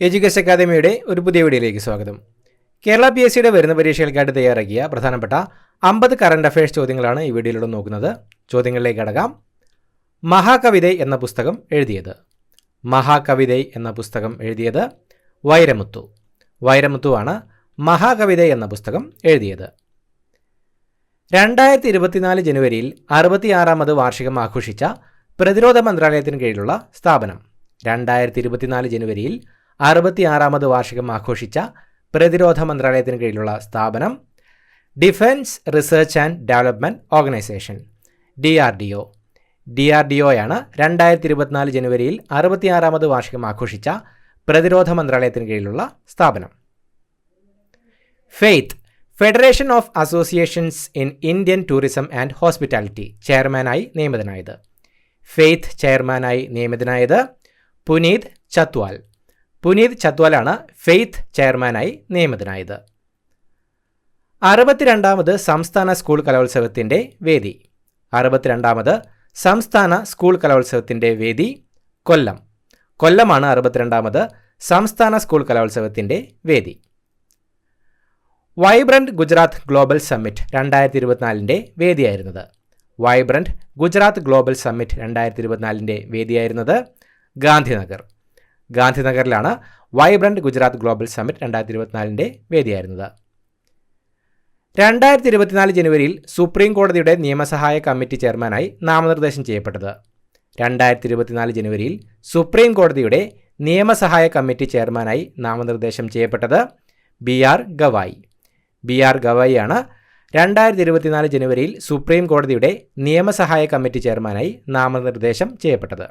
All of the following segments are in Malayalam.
എഡ്യൂക്കേഷൻ അക്കാദമിയുടെ ഒരു പുതിയ വീഡിയോയിലേക്ക് സ്വാഗതം. കേരള PSCയുടെ വരുന്ന പരീക്ഷകൾക്കായിട്ട് തയ്യാറാക്കിയ പ്രധാനപ്പെട്ട 50 കറണ്ട് അഫയേഴ്സ് ചോദ്യങ്ങളാണ് ഈ വീഡിയോയിലൂടെ നോക്കുന്നത്. ചോദ്യങ്ങളിലേക്ക് കടക്കാം. മഹാകവിതൈ എന്ന പുസ്തകം എഴുതിയത് വൈരമുത്തു. വൈരമുത്തുവാണ് മഹാകവിതൈ എന്ന പുസ്തകം എഴുതിയത്. 2024 ജനുവരിയിൽ 66ാമത് വാർഷികം ആഘോഷിച്ച പ്രതിരോധ മന്ത്രാലയത്തിന് കീഴിലുള്ള സ്ഥാപനം. 2024 ജനുവരിയിൽ 66ാമത് വാർഷികം ആഘോഷിച്ച പ്രതിരോധ മന്ത്രാലയത്തിന് കീഴിലുള്ള സ്ഥാപനം defence research and development organisation DRDO. DRDOയാണ് 2024 ജനുവരിയിൽ 66ാമത് വാർഷികം ആഘോഷിച്ച പ്രതിരോധ മന്ത്രാലയത്തിന് കീഴിലുള്ള സ്ഥാപനം. Faith federation of associations in Indian tourism and hospitality ചെയർമാനായി നിയമിതനായത്. ഫെയ്ത്ത് ചെയർമാനായി നിയമിതനായത് പുനീത് ചത്വാൽ. പുനീത് ചത്വാലാണ് ഫെയ്ത്ത് ചെയർമാനായി നിയമിതനായത്. 62ാമത് സംസ്ഥാന സ്കൂൾ കലോത്സവത്തിൻ്റെ വേദി. 62ാമത് സംസ്ഥാന സ്കൂൾ കലോത്സവത്തിൻ്റെ വേദി കൊല്ലം. കൊല്ലമാണ് 62ാമത് സംസ്ഥാന സ്കൂൾ കലോത്സവത്തിൻ്റെ വേദി. വൈബ്രന്റ് ഗുജറാത്ത് ഗ്ലോബൽ സമ്മിറ്റ് 2024 വേദിയായിരുന്നത്. വൈബ്രന്റ് ഗുജറാത്ത് ഗ്ലോബൽ സമ്മിറ്റ് 2024 വേദിയായിരുന്നത് ഗാന്ധിനഗർ. ഗാന്ധിനഗറിലാണ് വൈബ്രന്റ് ഗുജറാത്ത് ഗ്ലോബൽ സമ്മിറ്റ് 2024 വേദിയായിരുന്നത്. 2024 ജനുവരിയിൽ സുപ്രീം കോടതിയുടെ നിയമസഹായ കമ്മിറ്റി ചെയർമാനായി നാമനിർദ്ദേശം ചെയ്യപ്പെട്ടത്. 2024 ജനുവരിയിൽ സുപ്രീം കോടതിയുടെ നിയമസഹായ കമ്മിറ്റി ചെയർമാനായി നാമനിർദ്ദേശം ചെയ്യപ്പെട്ടത് BR ഗവായി. BR ഗവായിയാണ് 2024 ജനുവരിയിൽ സുപ്രീം കോടതിയുടെ നിയമസഹായ കമ്മിറ്റി ചെയർമാനായി നാമനിർദ്ദേശം ചെയ്യപ്പെട്ടത്.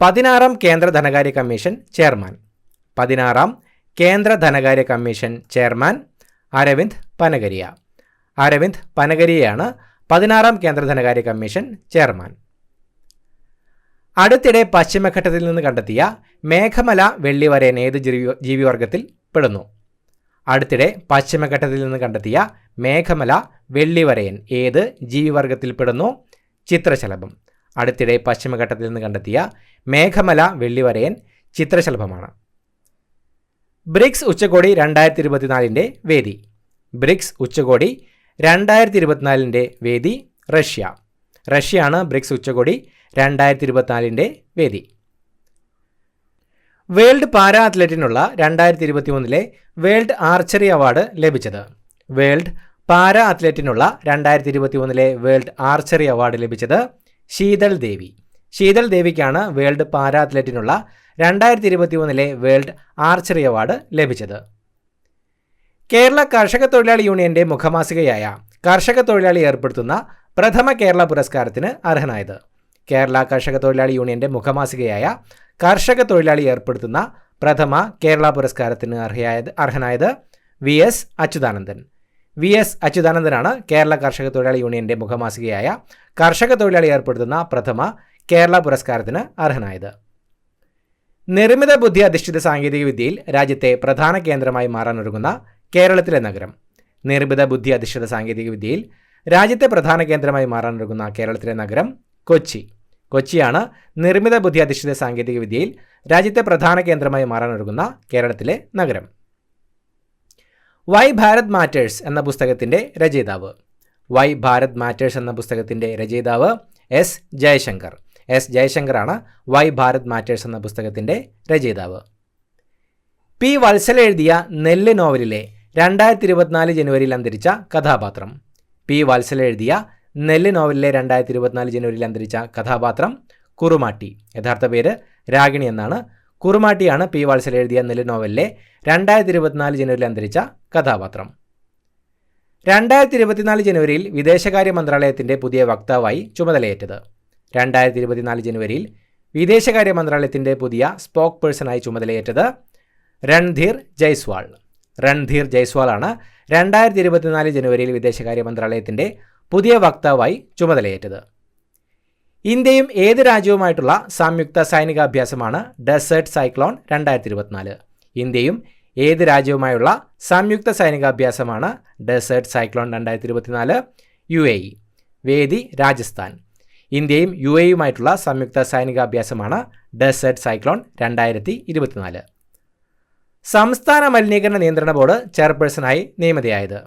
16ാം കേന്ദ്ര ധനകാര്യ കമ്മീഷൻ ചെയർമാൻ. 16ാം കേന്ദ്ര ധനകാര്യ കമ്മീഷൻ ചെയർമാൻ അരവിന്ദ് പനഗരിയ. അരവിന്ദ് പനഗരിയയാണ് 16ാം കേന്ദ്ര ധനകാര്യ കമ്മീഷൻ ചെയർമാൻ. അടുത്തിടെ പശ്ചിമഘട്ടത്തിൽ നിന്ന് കണ്ടെത്തിയ മേഘമല വെള്ളിവരയൻ ഏത് ജീവിവർഗത്തിൽ പെടുന്നു? അടുത്തിടെ പശ്ചിമഘട്ടത്തിൽ നിന്ന് കണ്ടെത്തിയ മേഘമല വെള്ളിവരയൻ ഏത് ജീവിവർഗത്തിൽ പെടുന്നു? ചിത്രശലഭം. അടുത്തിടെ പശ്ചിമഘട്ടത്തിൽ നിന്ന് കണ്ടെത്തിയ മേഘമല വെള്ളിവരയൻ ചിത്രശലഭമാണ്. ബ്രിക്സ് ഉച്ചകോടി 2024 വേദി. ബ്രിക്സ് ഉച്ചകോടി 2024 വേദി റഷ്യ. റഷ്യയാണ് ബ്രിക്സ് ഉച്ചകോടി 2024 വേദി. വേൾഡ് പാരാ അത്ലറ്റിനുള്ള 2023 വേൾഡ് ആർച്ചറി അവാർഡ് ലഭിച്ചത്. വേൾഡ് പാരാ അത്ലറ്റിനുള്ള 2023 വേൾഡ് ആർച്ചറി അവാർഡ് ലഭിച്ചത് ശീതൾ ദേവി. ശീതൾ ദേവിക്കാണ് വേൾഡ് പാരാ അത്ലറ്റിനുള്ള 2023 വേൾഡ് ആർച്ചറി അവാർഡ് ലഭിച്ചത്. കേരള കർഷക തൊഴിലാളി യൂണിയന്റെ മുഖമാസികയായ കർഷക തൊഴിലാളി ഏർപ്പെടുത്തുന്ന പ്രഥമ കേരള പുരസ്കാരത്തിന് അർഹനായത്. കേരള കർഷക തൊഴിലാളി യൂണിയന്റെ മുഖമാസികയായ കർഷക തൊഴിലാളി ഏർപ്പെടുത്തുന്ന പ്രഥമ കേരള പുരസ്കാരത്തിന് അർഹനായത് VS അച്യുതാനന്ദൻ. VS അച്യുതാനന്ദനാണ് കേരള കർഷക തൊഴിലാളി യൂണിയന്റെ മുഖമാസികയായ കർഷക തൊഴിലാളി ഏർപ്പെടുത്തുന്ന പ്രഥമ കേരള പുരസ്കാരത്തിന് അർഹനായത്. നിർമ്മിത ബുദ്ധി അധിഷ്ഠിത സാങ്കേതിക വിദ്യയിൽ രാജ്യത്തെ പ്രധാന കേന്ദ്രമായി മാറാനൊരുങ്ങുന്ന കേരളത്തിലെ നഗരം. നിർമ്മിത ബുദ്ധി അധിഷ്ഠിത സാങ്കേതിക വിദ്യയിൽ രാജ്യത്തെ പ്രധാന കേന്ദ്രമായി മാറാനൊരുങ്ങുന്ന കേരളത്തിലെ നഗരം കൊച്ചി. കൊച്ചിയാണ് നിർമ്മിത ബുദ്ധി അധിഷ്ഠിത സാങ്കേതിക വിദ്യയിൽ രാജ്യത്തെ പ്രധാന കേന്ദ്രമായി മാറാനൊരുങ്ങുന്ന കേരളത്തിലെ നഗരം. വൈ ഭാരത് മാറ്റേഴ്സ് എന്ന പുസ്തകത്തിൻ്റെ രചയിതാവ്. വൈ ഭാരത് മാറ്റേഴ്സ് എന്ന പുസ്തകത്തിൻ്റെ രചയിതാവ് S. ജയശങ്കർ. S. ജയശങ്കറാണ് വൈ ഭാരത് മാറ്റേഴ്സ് എന്ന പുസ്തകത്തിൻ്റെ രചയിതാവ്. P. വത്സല എഴുതിയ നെല്ല് നോവലിലെ 2024 ജനുവരിയിൽ അന്തരിച്ച കഥാപാത്രം. P. വത്സല എഴുതിയ നെല്ല് നോവലിലെ 2024 ജനുവരിയിൽ അന്തരിച്ച കഥാപാത്രം കുറുമാട്ടി. യഥാർത്ഥ പേര് രാഗിണി എന്നാണ്. കുറുമാട്ടിയാണ് P. വത്സല എഴുതിയ നെല്ല് നോവലിലെ 2024 ജനുവരിയിൽ അന്തരിച്ച കഥാപാത്രം. 2024 ജനുവരിയിൽ വിദേശകാര്യ മന്ത്രാലയത്തിൻ്റെ പുതിയ വക്താവായി ചുമതലയേറ്റത്. 2024 ജനുവരിയിൽ വിദേശകാര്യ മന്ത്രാലയത്തിൻ്റെ പുതിയ സ്പോക്ക് പേഴ്സണായി ചുമതലയേറ്റത് രൺധീർ ജയ്സ്വാൾ. രൺധീർ ജയ്സ്വാളാണ് 2024 ജനുവരിയിൽ വിദേശകാര്യ മന്ത്രാലയത്തിൻ്റെ പുതിയ വക്താവായി ചുമതലയേറ്റത്. ഇന്ത്യയും ഏത് രാജ്യവുമായിട്ടുള്ള സംയുക്ത സൈനികാഭ്യാസമാണ് ഡെസേർട്ട് സൈക്ലോൺ 2024? ഇന്ത്യയും ഏത് രാജ്യവുമായുള്ള സംയുക്ത സൈനികാഭ്യാസമാണ് ഡെസേർട്ട് സൈക്ലോൺ 2024? UAE. വേദി രാജസ്ഥാൻ. ഇന്ത്യയും UAEയുമായിട്ടുള്ള സംയുക്ത സൈനികാഭ്യാസമാണ് ഡെസേർട്ട് സൈക്ലോൺ 2024. സംസ്ഥാന മലിനീകരണ നിയന്ത്രണ ബോർഡ് ചെയർപേഴ്സണായി നിയമിതയായത്.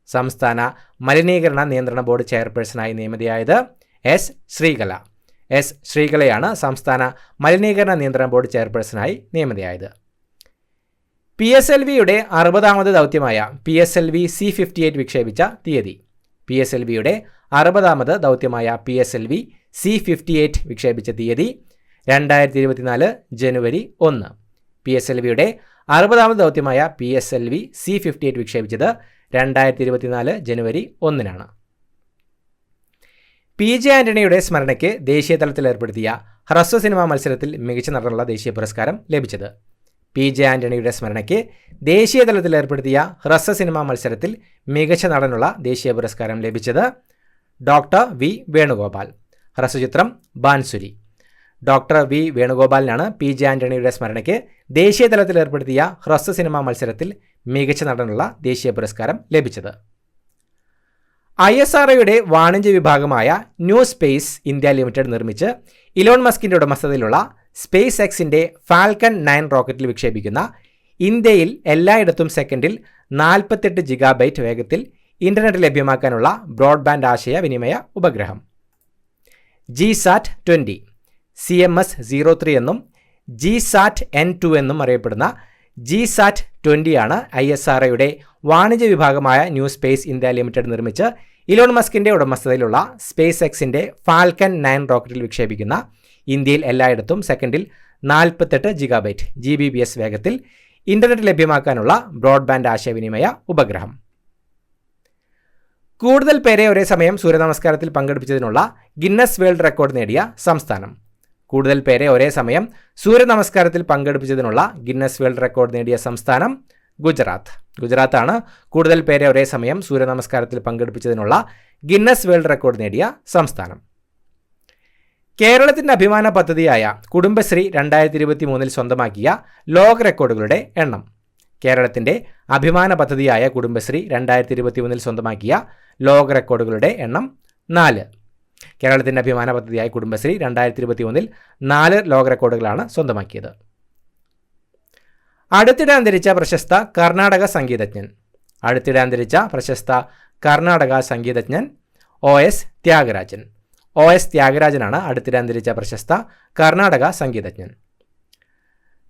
സംസ്ഥാന മലിനീകരണ നിയന്ത്രണ ബോർഡ് ചെയർപേഴ്സണായി നിയമിതയായത് എസ് ശ്രീകല. എസ് ശ്രീകലയാണ് സംസ്ഥാന മലിനീകരണ നിയന്ത്രണ ബോർഡ് ചെയർപേഴ്സണായി നിയമിതയായത്. PSLVയുടെ 60ാമത് ദൗത്യമായ PSLV C-58 വിക്ഷേപിച്ച തീയതി. PSLVയുടെ 60ാമത് ദൗത്യമായ PSLV C-58 വിക്ഷേപിച്ച തീയതി 2024 ജനുവരി 1. PSLVയുടെ 60ാമത് ദൗത്യമായ PSLV C-58 വിക്ഷേപിച്ചത് 2024 ജനുവരി 1-നാണ്. PJ ആന്റണിയുടെ സ്മരണയ്ക്ക് ദേശീയ തലത്തിൽ ഏർപ്പെടുത്തിയ ഹ്രസ്വ സിനിമാ മത്സരത്തിൽ മികച്ച നടനുള്ള ദേശീയ പുരസ്കാരം ലഭിച്ചത്. PJ ആന്റണിയുടെ സ്മരണയ്ക്ക് ദേശീയ തലത്തിൽ ഏർപ്പെടുത്തിയ ഹ്രസ്വ സിനിമാ മത്സരത്തിൽ മികച്ച നടനുള്ള ദേശീയ പുരസ്കാരം ലഭിച്ചത് ഡോക്ടർ വി വേണുഗോപാൽ. ഹ്രസ്വചിത്രം ബാൻസുരി. ഡോക്ടർ വി വേണുഗോപാലിനാണ് PJ ആന്റണിയുടെ സ്മരണയ്ക്ക് ദേശീയ തലത്തിൽ ഏർപ്പെടുത്തിയ ഹ്രസ്വ സിനിമാ മത്സരത്തിൽ മികച്ച നടനുള്ള ദേശീയ പുരസ്കാരം ലഭിച്ചത്. ISROയുടെ വാണിജ്യ വിഭാഗമായ ന്യൂ സ്പേസ് ഇന്ത്യ ലിമിറ്റഡ് നിർമ്മിച്ച് ഇലോൺ മസ്കിൻ്റെ ഉടമസ്ഥതയിലുള്ള സ്പേസ് എക്സിൻ്റെ ഫാൽക്കൺ 9 റോക്കറ്റിൽ വിക്ഷേപിക്കുന്ന ഇന്ത്യയിൽ എല്ലായിടത്തും സെക്കൻഡിൽ 48 GB വേഗത്തിൽ ഇൻ്റർനെറ്റ് ലഭ്യമാക്കാനുള്ള ബ്രോഡ്ബാൻഡ് ആശയവിനിമയ ഉപഗ്രഹം GSAT-20 CMS-03 എന്നും GSAT-N2 എന്നും അറിയപ്പെടുന്ന GSAT-20 ആണ് ISROയുടെ വാണിജ്യ വിഭാഗമായ ന്യൂ സ്പേസ് ഇന്ത്യ ലിമിറ്റഡ് നിർമ്മിച്ച് ഇലോൺ മസ്കിൻ്റെ ഉടമസ്ഥതയിലുള്ള സ്പേസ് എക്സിൻ്റെ ഫാൽക്കൺ 9 റോക്കറ്റിൽ വിക്ഷേപിക്കുന്ന ഇന്ത്യയിൽ എല്ലായിടത്തും സെക്കൻഡിൽ 48 GBps വേഗത്തിൽ ഇൻ്റർനെറ്റ് ലഭ്യമാക്കാനുള്ള ബ്രോഡ്ബാൻഡ് ആശയവിനിമയ ഉപഗ്രഹം. കൂടുതൽ പേരെ ഒരേ സമയം സൂര്യനമസ്കാരത്തിൽ പങ്കെടുപ്പിച്ചതിനുള്ള ഗിന്നസ് വേൾഡ് റെക്കോർഡ് നേടിയ സംസ്ഥാനം. കൂടുതൽ പേരെ ഒരേ സമയം സൂര്യനമസ്കാരത്തിൽ പങ്കെടുപ്പിച്ചതിനുള്ള ഗിന്നസ് വേൾഡ് റെക്കോർഡ് നേടിയ സംസ്ഥാനം ഗുജറാത്ത്. ഗുജറാത്താണ് കൂടുതൽ പേരെ ഒരേ സമയം സൂര്യനമസ്കാരത്തിൽ പങ്കെടുപ്പിച്ചതിനുള്ള ഗിന്നസ് വേൾഡ് റെക്കോർഡ് നേടിയ സംസ്ഥാനം. കേരളത്തിൻ്റെ അഭിമാന പദ്ധതിയായ കുടുംബശ്രീ 2023 സ്വന്തമാക്കിയ ലോക റെക്കോർഡുകളുടെ എണ്ണം. കേരളത്തിൻ്റെ അഭിമാന പദ്ധതിയായ കുടുംബശ്രീ 2023 സ്വന്തമാക്കിയ ലോക റെക്കോർഡുകളുടെ എണ്ണം 4. കേരളത്തിൻ്റെ അഭിമാന പദ്ധതിയായ കുടുംബശ്രീ 2023 4 ലോക റെക്കോർഡുകളാണ് സ്വന്തമാക്കിയത്. അടുത്തിടെ അന്തരിച്ച പ്രശസ്ത കർണാടക സംഗീതജ്ഞൻ. അടുത്തിടെ അന്തരിച്ച പ്രശസ്ത കർണാടക സംഗീതജ്ഞൻ OS ത്യാഗരാജൻ. OS ത്യാഗരാജനാണ് അടുത്തിടെ അന്തരിച്ച പ്രശസ്ത കർണാടക സംഗീതജ്ഞൻ.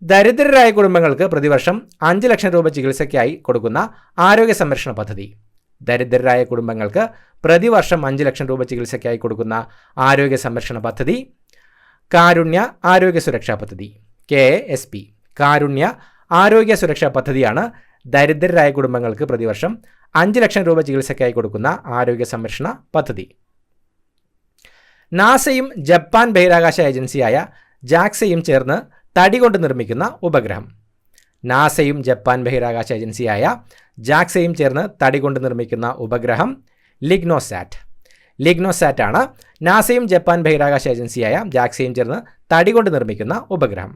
ദരിദ്രരായ കുടുംബങ്ങൾക്ക് പ്രതിവർഷം 5 ലക്ഷം രൂപ ചികിത്സയ്ക്കായി കൊടുക്കുന്ന ആരോഗ്യ സംരക്ഷണ പദ്ധതി. ദരിദ്രരായ കുടുംബങ്ങൾക്ക് പ്രതിവർഷം 5 ലക്ഷം രൂപ ചികിത്സയ്ക്കായി കൊടുക്കുന്ന ആരോഗ്യ സംരക്ഷണ പദ്ധതി കാരുണ്യ ആരോഗ്യ സുരക്ഷാ പദ്ധതി KASP. കാരുണ്യ ആരോഗ്യ സുരക്ഷാ പദ്ധതിയാണ് ദരിദ്രരായ കുടുംബങ്ങൾക്ക് പ്രതിവർഷം 5 ലക്ഷം രൂപ ചികിത്സയ്ക്കായി കൊടുക്കുന്ന ആരോഗ്യ സംരക്ഷണ പദ്ധതി. നാസയും ജപ്പാൻ ബഹിരാകാശ ഏജൻസിയായ JAXAയും ചേർന്ന് തടി കൊണ്ട് നിർമ്മിക്കുന്ന ഉപഗ്രഹം. നാസയും ജപ്പാൻ ബഹിരാകാശ ഏജൻസിയായ JAXAയും ചേർന്ന് തടി കൊണ്ട് നിർമ്മിക്കുന്ന ഉപഗ്രഹം ലിഗ്നോസാറ്റ്. ലിഗ്നോസാറ്റ് ആണ് നാസയും ജപ്പാൻ ബഹിരാകാശ ഏജൻസിയായ JAXAയും ചേർന്ന് തടി കൊണ്ട് നിർമ്മിക്കുന്ന ഉപഗ്രഹം.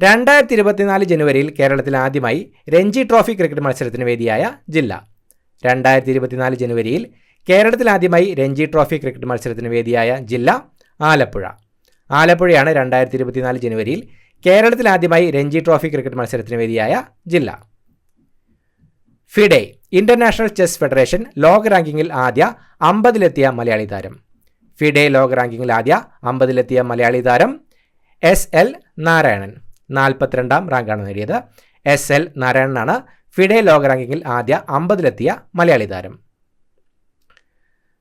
2024 ജനുവരിയിൽ കേരളത്തിൽ ആദ്യമായി രഞ്ജി ട്രോഫി ക്രിക്കറ്റ് മത്സരത്തിന് വേദിയായ ജില്ല. 2024 ജനുവരിയിൽ കേരളത്തിൽ ആദ്യമായി രഞ്ജി ട്രോഫി ക്രിക്കറ്റ് മത്സരത്തിന് വേദിയായ ജില്ല ആലപ്പുഴ. ആലപ്പുഴയാണ് 2024 ജനുവരിയിൽ കേരളത്തിൽ ആദ്യമായി രഞ്ജി ട്രോഫി ക്രിക്കറ്റ് മത്സരത്തിന് വേദിയായ ജില്ല. ഫിഡെ ഇന്റർനാഷണൽ ചെസ് ഫെഡറേഷൻ ലോക റാങ്കിങ്ങിൽ ആദ്യ 50-ലെത്തിയ മലയാളി താരം. ഫിഡെ ലോക റാങ്കിങ്ങിൽ ആദ്യ 50-ലെത്തിയ മലയാളി താരം SL നാരായണൻ. 42ാം റാങ്കാണ് നേടിയത്. SL നാരായണനാണ് ഫിഡെ ലോക റാങ്കിങ്ങിൽ ആദ്യ 50-ലെത്തിയ മലയാളി താരം.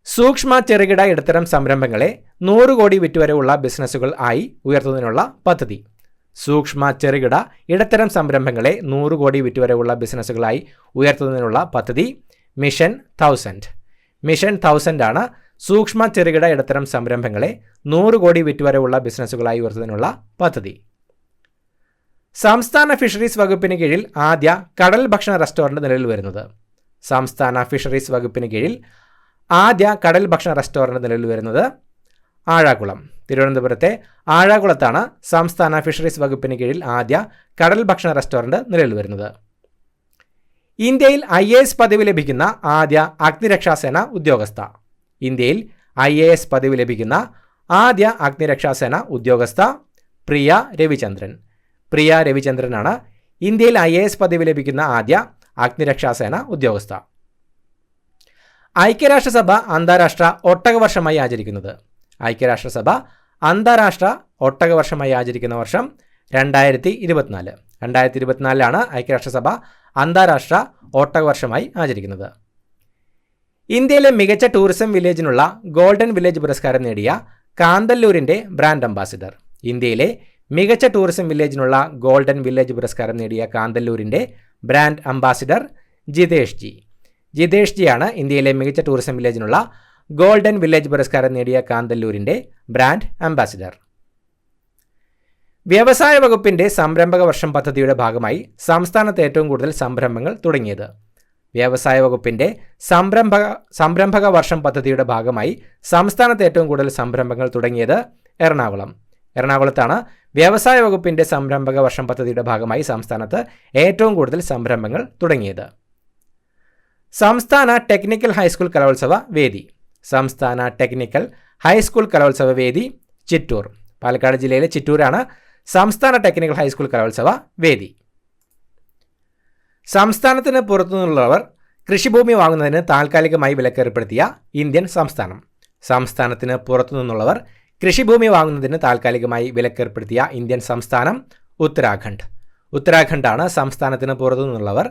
സൂക്ഷ്മ ചെറുകിട ഇടത്തരം സംരംഭങ്ങളെ 100 കോടി വിറ്റുവരവുള്ള ബിസിനസ്സുകൾ ആയി ഉയർത്തുന്നതിനുള്ള പദ്ധതി. സൂക്ഷ്മ ചെറുകിട ഇടത്തരം സംരംഭങ്ങളെ 100 കോടി വിറ്റുവരവുള്ള ബിസിനസ്സുകളായി ഉയർത്തുന്നതിനുള്ള പദ്ധതി മിഷൻ 1000. മിഷൻ 1000 ആണ് സൂക്ഷ്മ ചെറുകിട ഇടത്തരം സംരംഭങ്ങളെ 100 കോടി വിറ്റുവരവുള്ള ബിസിനസ്സുകളായി ഉയർത്തുന്നതിനുള്ള പദ്ധതി. സംസ്ഥാന ഫിഷറീസ് വകുപ്പിന് കീഴിൽ ആദ്യ കടൽ ഭക്ഷണ റെസ്റ്റോറൻറ്റ് നിലവിൽ വരുന്നത്. സംസ്ഥാന ഫിഷറീസ് വകുപ്പിന് കീഴിൽ ആദ്യ കടൽ ഭക്ഷണ റെസ്റ്റോറൻറ്റ് നിലവിൽ വരുന്നത് ആഴാകുളം. തിരുവനന്തപുരത്തെ ആഴാകുളത്താണ് സംസ്ഥാന ഫിഷറീസ് വകുപ്പിന് കീഴിൽ ആദ്യ കടൽ ഭക്ഷണ റെസ്റ്റോറൻറ്റ് നിലവിൽ വരുന്നത്. ഇന്ത്യയിൽ IAS പദവി ലഭിക്കുന്ന ആദ്യ അഗ്നിരക്ഷാസേന ഉദ്യോഗസ്ഥ. ഇന്ത്യയിൽ IAS പദവി ലഭിക്കുന്ന ആദ്യ അഗ്നിരക്ഷാസേന ഉദ്യോഗസ്ഥ പ്രിയ രവിചന്ദ്രൻ. പ്രിയ രവിചന്ദ്രനാണ് ഇന്ത്യയിൽ IAS പദവി ലഭിക്കുന്ന ആദ്യ അഗ്നിരക്ഷാസേന ഉദ്യോഗസ്ഥ. ഐക്യരാഷ്ട്രസഭ അന്താരാഷ്ട്ര ഒട്ടകവർഷമായി ആചരിക്കുന്നത്. ഐക്യരാഷ്ട്രസഭ അന്താരാഷ്ട്ര ഒട്ടകവർഷമായി ആചരിക്കുന്ന വർഷം 2024. 2024 ഐക്യരാഷ്ട്രസഭ അന്താരാഷ്ട്ര ഒട്ടകവർഷമായി ആചരിക്കുന്നത്. ഇന്ത്യയിലെ മികച്ച ടൂറിസം വില്ലേജിനുള്ള ഗോൾഡൻ വില്ലേജ് പുരസ്കാരം നേടിയ കാന്തല്ലൂരിൻ്റെ ബ്രാൻഡ് അംബാസിഡർ. ഇന്ത്യയിലെ മികച്ച ടൂറിസം വില്ലേജിനുള്ള ഗോൾഡൻ വില്ലേജ് പുരസ്കാരം നേടിയ കാന്തല്ലൂരിൻ്റെ brand ambassador Jitesh G. Jitesh ജിയാണ് ഇന്ത്യയിലെ മികച്ച ടൂറിസം വില്ലേജിനുള്ള ഗോൾഡൻ വില്ലേജ് പുരസ്കാരം നേടിയ കാന്തല്ലൂരിൻ്റെ ബ്രാൻഡ് അംബാസിഡർ. വ്യവസായ വകുപ്പിൻ്റെ സംരംഭക വർഷം പദ്ധതിയുടെ ഭാഗമായി സംസ്ഥാനത്ത് ഏറ്റവും കൂടുതൽ സംരംഭങ്ങൾ തുടങ്ങിയത്. വ്യവസായ വകുപ്പിൻ്റെ സംരംഭക വർഷം പദ്ധതിയുടെ ഭാഗമായി സംസ്ഥാനത്ത് ഏറ്റവും കൂടുതൽ സംരംഭങ്ങൾ തുടങ്ങിയത് എറണാകുളം. എറണാകുളത്താണ് വ്യവസായ വകുപ്പിൻ്റെ സംരംഭക വർഷം പദ്ധതിയുടെ ഭാഗമായി സംസ്ഥാനത്ത് ഏറ്റവും കൂടുതൽ സംരംഭങ്ങൾ തുടങ്ങിയത്. സംസ്ഥാന ടെക്നിക്കൽ ഹൈസ്കൂൾ കലോത്സവ വേദി. സംസ്ഥാന ടെക്നിക്കൽ ഹൈസ്കൂൾ കലോത്സവ വേദി ചിറ്റൂർ. പാലക്കാട് ജില്ലയിലെ ചിറ്റൂരാണ് സംസ്ഥാന ടെക്നിക്കൽ ഹൈസ്കൂൾ കലോത്സവ വേദി. സംസ്ഥാനത്തിന് പുറത്തുനിന്നുള്ളവർ കൃഷിഭൂമി വാങ്ങുന്നതിന് താൽക്കാലികമായി വിലക്കേർപ്പെടുത്തിയ ഇന്ത്യൻ സംസ്ഥാനം. സംസ്ഥാനത്തിന് പുറത്തുനിന്നുള്ളവർ കൃഷിഭൂമി വാങ്ങുന്നതിന് താൽക്കാലികമായി വിലക്കേർപ്പെടുത്തിയ ഇന്ത്യൻ സംസ്ഥാനം ഉത്തരാഖണ്ഡ്. ഉത്തരാഖണ്ഡാണ് സംസ്ഥാനത്തിന് പുറത്തുനിന്നുള്ളവർ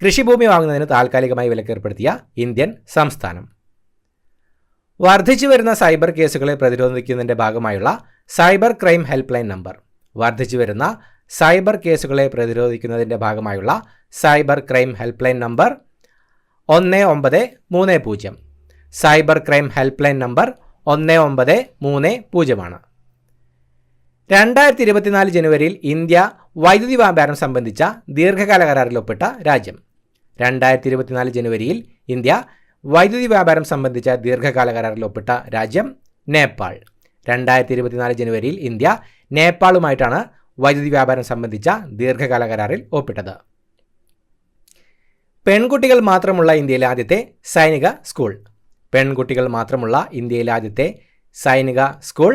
കൃഷിഭൂമി വാങ്ങുന്നതിന് താൽക്കാലികമായി വിലക്കേർപ്പെടുത്തിയ ഇന്ത്യൻ സംസ്ഥാനം. വർദ്ധിച്ചു വരുന്ന സൈബർ കേസുകളെ പ്രതിരോധിക്കുന്നതിൻ്റെ ഭാഗമായുള്ള cyber crime help line number. വർദ്ധിച്ചു വരുന്ന സൈബർ കേസുകളെ പ്രതിരോധിക്കുന്നതിൻ്റെ ഭാഗമായുള്ള cyber crime help line number 1930. Cyber crime help line number 1930 ആണ്. 2024 ജനുവരിയിൽ ഇന്ത്യ വൈദ്യുതി വ്യാപാരം സംബന്ധിച്ച ദീർഘകാല കരാറിൽ ഒപ്പിട്ട രാജ്യം. 2024 ജനുവരിയിൽ ഇന്ത്യ വൈദ്യുതി വ്യാപാരം സംബന്ധിച്ച ദീർഘകാല കരാറിൽ ഒപ്പിട്ട രാജ്യം നേപ്പാൾ. 2024 ജനുവരിയിൽ ഇന്ത്യ നേപ്പാളുമായിട്ടാണ് വൈദ്യുതി വ്യാപാരം സംബന്ധിച്ച ദീർഘകാല കരാറിൽ ഒപ്പിട്ടത്. പെൺകുട്ടികൾ മാത്രമുള്ള ഇന്ത്യയിലെ ആദ്യത്തെ സൈനിക സ്കൂൾ. പെൺകുട്ടികൾ മാത്രമുള്ള ഇന്ത്യയിലെ ആദ്യത്തെ സൈനിക സ്കൂൾ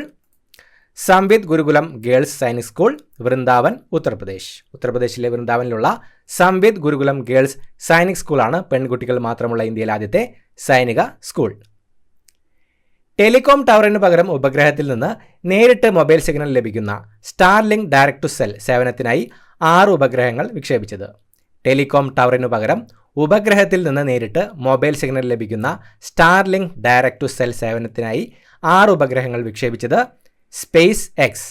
സംവിത് ഗുരുകുലം ഗേൾസ് സൈനിക് സ്കൂൾ, വൃന്ദാവൻ, ഉത്തർപ്രദേശ്. ഉത്തർപ്രദേശിലെ വൃന്ദാവനിലുള്ള സംവിത് ഗുരുകുലം ഗേൾസ് സൈനിക് സ്കൂളാണ് പെൺകുട്ടികൾ മാത്രമുള്ള ഇന്ത്യയിലെ ആദ്യത്തെ സൈനിക സ്കൂൾ. ടെലികോം ടവറിന് പകരം ഉപഗ്രഹത്തിൽ നിന്ന് നേരിട്ട് മൊബൈൽ സിഗ്നൽ ലഭിക്കുന്ന സ്റ്റാർലിങ്ക് ഡയറക്ട് ടു സെൽ സേവനത്തിനായി 6 ഉപഗ്രഹങ്ങൾ വിക്ഷേപിച്ചത്. ടെലികോം ടവറിനു പകരം ഉപഗ്രഹത്തിൽ നിന്ന് നേരിട്ട് മൊബൈൽ സിഗ്നൽ ലഭിക്കുന്ന സ്റ്റാർലിങ്ക് ഡയറക്ട് ടു സെൽ സേവനത്തിനായി 6 ഉപഗ്രഹങ്ങൾ വിക്ഷേപിച്ചത് സ്പേസ് എക്സ്.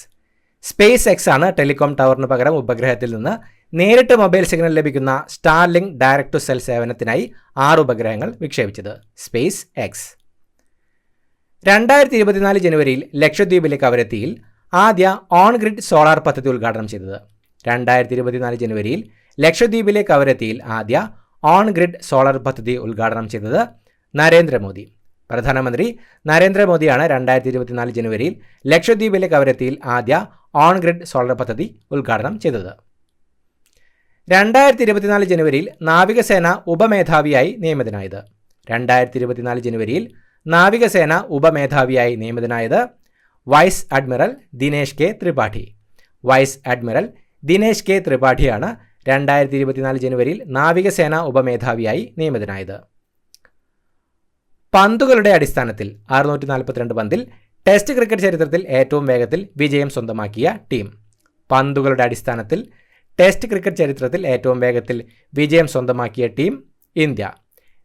സ്പേസ് എക്സ് ആണ് ടെലികോം ടവറിന് പകരം ഉപഗ്രഹത്തിൽ നിന്ന് നേരിട്ട് മൊബൈൽ സിഗ്നൽ ലഭിക്കുന്ന സ്റ്റാർലിങ്ക് ഡയറക്ട് ടു സെൽ സേവനത്തിനായി 6 ഉപഗ്രഹങ്ങൾ വിക്ഷേപിച്ചത്. Space X. 2024 ജനുവരിയിൽ ലക്ഷദ്വീപിലെ കവരത്തിയിൽ ആദ്യ ഓൺ ഗ്രിഡ് സോളാർ പദ്ധതി ഉദ്ഘാടനം ചെയ്തത്. 2024 ജനുവരിയിൽ ലക്ഷദ്വീപിലെ കവരത്തിയിൽ ആദ്യ ഓൺ ഗ്രിഡ് സോളാർ പദ്ധതി ഉദ്ഘാടനം ചെയ്തത് നരേന്ദ്രമോദി. പ്രധാനമന്ത്രി നരേന്ദ്രമോദിയാണ് 2024 ജനുവരിയിൽ ലക്ഷദ്വീപിലെ കവരത്തിയിൽ ആദ്യ ഓൺ ഗ്രിഡ് സോളാർ പദ്ധതി ഉദ്ഘാടനം ചെയ്തത്. 2024 ജനുവരിയിൽ നാവികസേന ഉപമേധാവിയായി നിയമിതനായത്. 2024 ജനുവരിയിൽ നാവികസേന ഉപമേധാവിയായി നിയമിതനായത് vice admiral Dinesh K Tripathi. Vice admiral Dinesh K ത്രിപാഠിയാണ് 2024 ജനുവരിയിൽ നാവികസേന ഉപമേധാവിയായി നിയമിതനായത്. പന്തുകളുടെ അടിസ്ഥാനത്തിൽ 642 പന്തിൽ ടെസ്റ്റ് ക്രിക്കറ്റ് ചരിത്രത്തിൽ ഏറ്റവും വേഗത്തിൽ വിജയം സ്വന്തമാക്കിയ ടീം. പന്തുകളുടെ അടിസ്ഥാനത്തിൽ ടെസ്റ്റ് ക്രിക്കറ്റ് ചരിത്രത്തിൽ ഏറ്റവും വേഗത്തിൽ വിജയം സ്വന്തമാക്കിയ ടീം ഇന്ത്യ.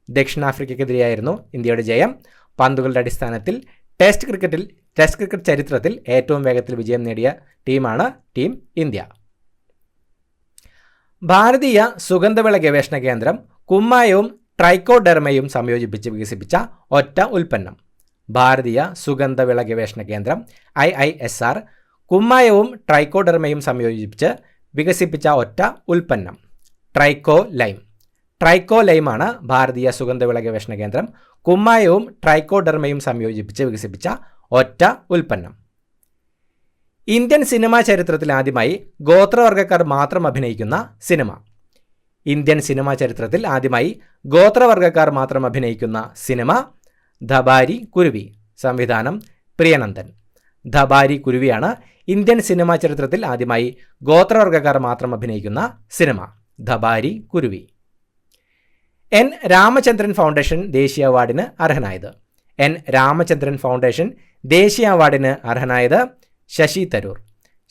ദക്ഷിണാഫ്രിക്കയ്ക്കെതിരെയായിരുന്നു ഇന്ത്യയുടെ ജയം. പന്തുകളുടെ അടിസ്ഥാനത്തിൽ ടെസ്റ്റ് ക്രിക്കറ്റ് ചരിത്രത്തിൽ ഏറ്റവും വേഗത്തിൽ വിജയം നേടിയ ടീമാണ് ടീം ഇന്ത്യ. ഭാരതീയ സുഗന്ധവിള ഗവേഷണ കേന്ദ്രം കുമ്മായവും ട്രൈക്കോഡെർമയും സംയോജിപ്പിച്ച് വികസിപ്പിച്ച ഒറ്റ ഉൽപ്പന്നം. ഭാരതീയ സുഗന്ധവിള ഗവേഷണ കേന്ദ്രം IISR കുമ്മായവും ട്രൈക്കോഡെർമയും സംയോജിപ്പിച്ച് വികസിപ്പിച്ച ഒറ്റ ഉൽപ്പന്നം ട്രൈക്കോ ലൈം. ട്രൈക്കോ ലൈമാണ് ഭാരതീയ സുഗന്ധവിള ഗവേഷണ കേന്ദ്രം കുമ്മായവും ട്രൈക്കോഡെർമയും സംയോജിപ്പിച്ച് വികസിപ്പിച്ച ഒറ്റ ഉൽപ്പന്നം. ഇന്ത്യൻ സിനിമാ ചരിത്രത്തിൽ ആദ്യമായി ഗോത്രവർഗ്ഗക്കാർ മാത്രം അഭിനയിക്കുന്ന സിനിമ. ഇന്ത്യൻ സിനിമാ ചരിത്രത്തിൽ ആദ്യമായി ഗോത്രവർഗ്ഗക്കാർ മാത്രം അഭിനയിക്കുന്ന സിനിമ ധബാരി കുരുവി. സംവിധാനം പ്രിയനന്ദൻ. ധബാരി കുരുവിയാണ് ഇന്ത്യൻ സിനിമാ ചരിത്രത്തിൽ ആദ്യമായി ഗോത്രവർഗ്ഗക്കാർ മാത്രം അഭിനയിക്കുന്ന സിനിമ. ധബാരി കുരുവി. എൻ രാമചന്ദ്രൻ ഫൗണ്ടേഷൻ ദേശീയ അവാർഡിന് അർഹനായത്. എൻ രാമചന്ദ്രൻ ഫൗണ്ടേഷൻ ദേശീയ അവാർഡിന് അർഹനായത് ശശി തരൂർ.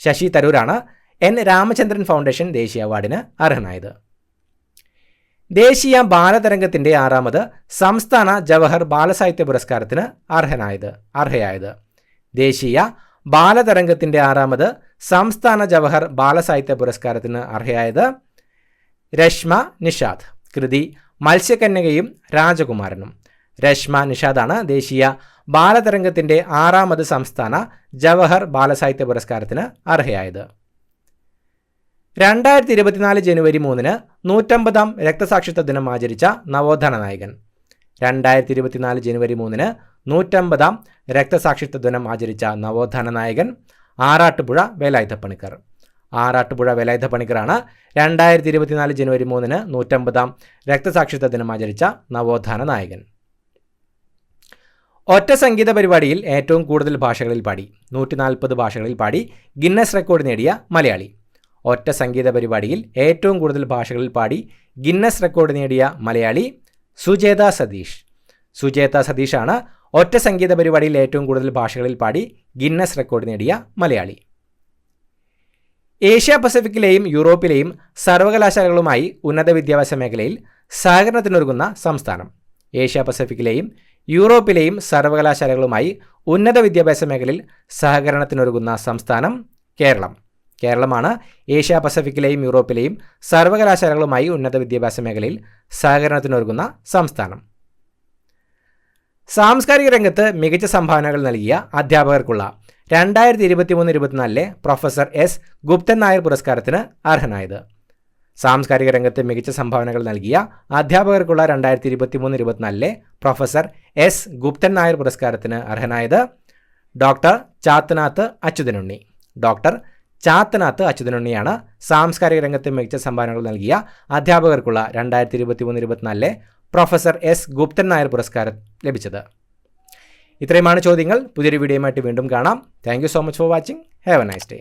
ശശി തരൂരാണ് എൻ രാമചന്ദ്രൻ ഫൗണ്ടേഷൻ ദേശീയ അവാർഡിന് അർഹനായത്. ദേശീയ ബാലതരംഗത്തിൻ്റെ 6ാമത് സംസ്ഥാന ജവഹർ ബാലസാഹിത്യ പുരസ്കാരത്തിന് അർഹയായത്. ദേശീയ ബാലതരംഗത്തിൻ്റെ 6ാമത് സംസ്ഥാന ജവഹർ ബാലസാഹിത്യ പുരസ്കാരത്തിന് അർഹയായത് രശ്മ നിഷാദ്. കൃതി മത്സ്യകന്യകയും രാജകുമാരനും. രശ്മ നിഷാദാണ് ദേശീയ ബാലതരംഗത്തിൻ്റെ 6ാമത് സംസ്ഥാന ജവഹർ ബാലസാഹിത്യ പുരസ്കാരത്തിന് അർഹയായത്. 2024 ജനുവരി 3-ന് 150-ാം രക്തസാക്ഷിത്വ ദിനം ആചരിച്ച നവോത്ഥാന നായകൻ. 2024 ജനുവരി 3-ന് 150-ാം രക്തസാക്ഷിത്വ ദിനം ആചരിച്ച നവോത്ഥാന നായകൻ ആറാട്ടുപുഴ വേലായുധപ്പണിക്കർ. ആറാട്ടുപുഴ വേലായുധപ്പണിക്കറാണ് 2024 ജനുവരി 3-ന് 150-ാം രക്തസാക്ഷിത്വ ദിനം ആചരിച്ച നവോത്ഥാന നായകൻ. ഒറ്റ സംഗീത പരിപാടിയിൽ ഏറ്റവും കൂടുതൽ ഭാഷകളിൽ പാടി 140 ഭാഷകളിൽ പാടി ഗിന്നസ് റെക്കോർഡ് നേടിയ മലയാളി. ഒറ്റ സംഗീത പരിപാടിയിൽ ഏറ്റവും കൂടുതൽ ഭാഷകളിൽ പാടി ഗിന്നസ് റെക്കോർഡ് നേടിയ മലയാളി സുജേത സതീഷ്. സുജേത സതീഷാണ് ഒറ്റ സംഗീത പരിപാടിയിൽ ഏറ്റവും കൂടുതൽ ഭാഷകളിൽ പാടി ഗിന്നസ് റെക്കോർഡ് നേടിയ മലയാളി. ഏഷ്യ പസഫിക്കിലെയും യൂറോപ്പിലെയും സർവകലാശാലകളുമായി ഉന്നത വിദ്യാഭ്യാസ മേഖലയിൽ സഹകരണത്തിനൊരുങ്ങുന്ന സംസ്ഥാനം. ഏഷ്യ പസഫിക്കിലെയും യൂറോപ്പിലെയും സർവകലാശാലകളുമായി ഉന്നത വിദ്യാഭ്യാസ മേഖലയിൽ സഹകരണത്തിനൊരുങ്ങുന്ന സംസ്ഥാനം കേരളം. കേരളമാണ് ഏഷ്യ പസഫിക്കിലെയും യൂറോപ്പിലെയും സർവകലാശാലകളുമായി ഉന്നത വിദ്യാഭ്യാസ മേഖലയിൽ സഹകരണത്തിനൊരുങ്ങുന്ന സംസ്ഥാനം. സാംസ്കാരിക രംഗത്ത് മികച്ച സംഭാവനകൾ നൽകിയ അധ്യാപകർക്കുള്ള 2023-24 പ്രൊഫസർ എസ് ഗുപ്തൻ നായർ പുരസ്കാരത്തിന് അർഹനായത്. സാംസ്കാരിക രംഗത്ത് മികച്ച സംഭാവനകൾ നൽകിയ അധ്യാപകർക്കുള്ള 2023-24 പ്രൊഫസർ എസ് ഗുപ്തൻ നായർ പുരസ്കാരത്തിന് അർഹനായത് ഡോക്ടർ ചാത്തനാത്ത് അച്യുതനുണ്ണി. ഡോക്ടർ ചാത്തനാത്ത് അച്യുതനുണ്ണിയാണ് സാംസ്കാരിക രംഗത്ത് മികച്ച സംഭാവനകൾ നൽകിയ അധ്യാപകർക്കുള്ള 2023-24 പ്രൊഫസർ എസ് ഗുപ്തൻ നായർ പുരസ്കാരം ലഭിച്ചത്. ഇത്രയുമാണ് ചോദ്യങ്ങൾ. പുതിയൊരു വീഡിയോയുമായിട്ട് വീണ്ടും കാണാം. Thank you so much for watching. Have A nice day.